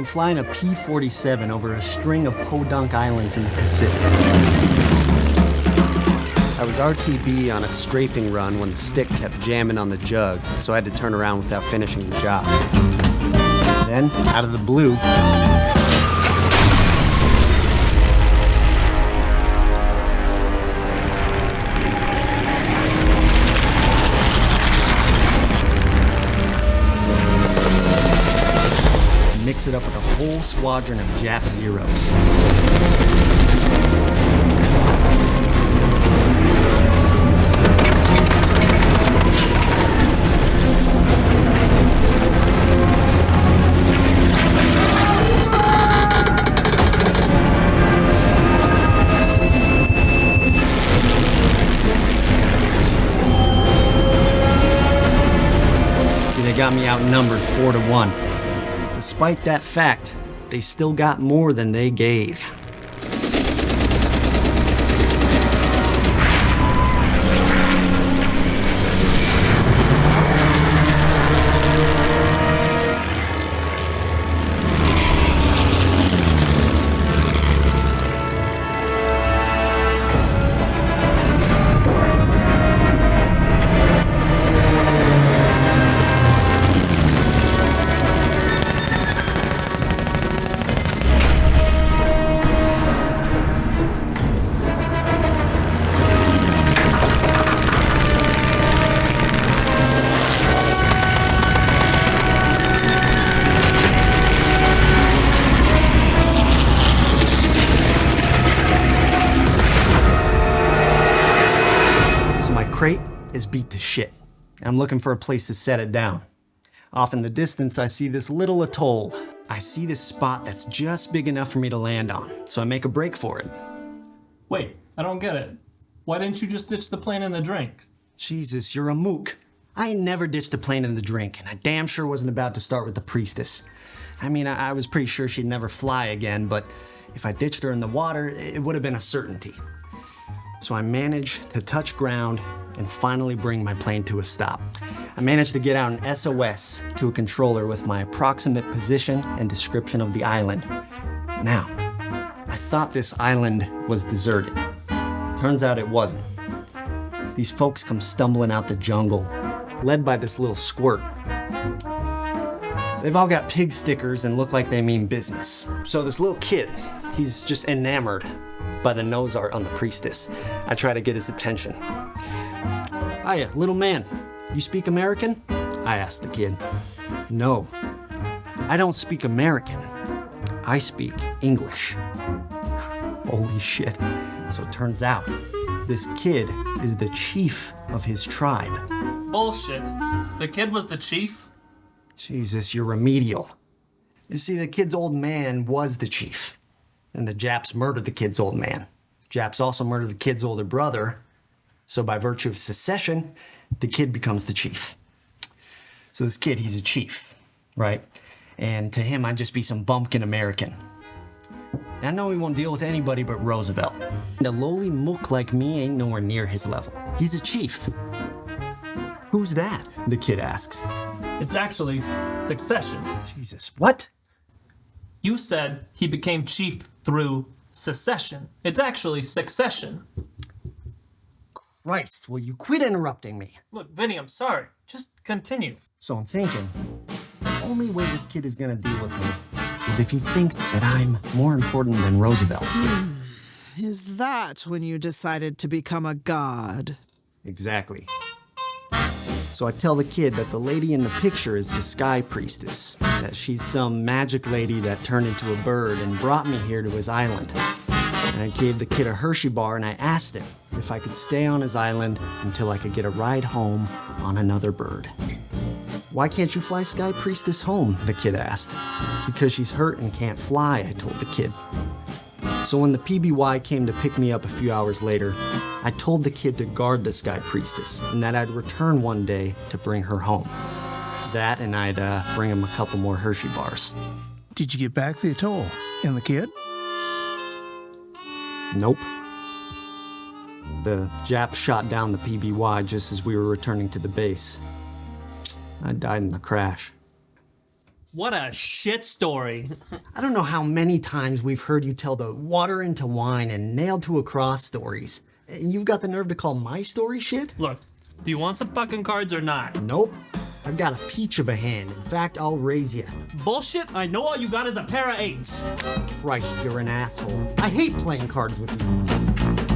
flying a P-47 over a string of podunk islands in the Pacific. I was RTB on a strafing run when the stick kept jamming on the jug, so I had to turn around without finishing the job. Then, out of the blue, mix it up with a whole squadron of Jap Zeros. See, they got me outnumbered 4-1. Despite that fact, they still got more than they gave. Crate is beat to shit. I'm looking for a place to set it down. Off in the distance, I see this little atoll. I see this spot that's just big enough for me to land on, so I make a break for it. Wait, I don't get it. Why didn't you just ditch the plane in the drink? Jesus, you're a mook. I ain't never ditched the plane in the drink, and I damn sure wasn't about to start with the Priestess. I mean, I was pretty sure she'd never fly again, but if I ditched her in the water, it would have been a certainty. So I managed to touch ground and finally bring my plane to a stop. I managed to get out an SOS to a controller with my approximate position and description of the island. Now, I thought this island was deserted. Turns out it wasn't. These folks come stumbling out the jungle, led by this little squirt. They've all got pig stickers and look like they mean business. So this little kid, he's just enamored by the nose art on the Priestess. I try to get his attention. Hiya, little man, you speak American? I asked the kid. No, I don't speak American. I speak English. Holy shit. So it turns out, this kid is the chief of his tribe. Bullshit. The kid was the chief? Jesus, you're remedial. You see, the kid's old man was the chief. And the Japs murdered the kid's old man. Japs also murdered the kid's older brother. So by virtue of secession, the kid becomes the chief. So this kid, he's a chief, right? And to him, I'd just be some bumpkin American. And I know he won't deal with anybody but Roosevelt. And a lowly mook like me ain't nowhere near his level. He's a chief. Who's that? The kid asks. It's actually succession. Jesus, what? You said he became chief through secession. It's actually succession. Christ, will you quit interrupting me? Look, Vinny, I'm sorry. Just continue. So I'm thinking, the only way this kid is gonna deal with me is if he thinks that I'm more important than Roosevelt. Is that when you decided to become a god? Exactly. So I tell the kid that the lady in the picture is the Sky Priestess, that she's some magic lady that turned into a bird and brought me here to his island. And I gave the kid a Hershey bar and I asked him if I could stay on his island until I could get a ride home on another bird. Why can't you fly Sky Priestess home? The kid asked. Because she's hurt and can't fly, I told the kid. So when the PBY came to pick me up a few hours later, I told the kid to guard the Sky Priestess and that I'd return one day to bring her home. That and I'd bring him a couple more Hershey bars. Did you get back to the atoll and the kid? Nope. The Japs shot down the PBY just as we were returning to the base. I died in the crash. What a shit story. I don't know how many times we've heard you tell the water into wine and nailed to a cross stories. And you've got the nerve to call my story shit? Look, do you want some fucking cards or not? Nope. I've got a peach of a hand. In fact, I'll raise you. Bullshit, I know all you got is a pair of 8s. Christ, you're an asshole. I hate playing cards with you.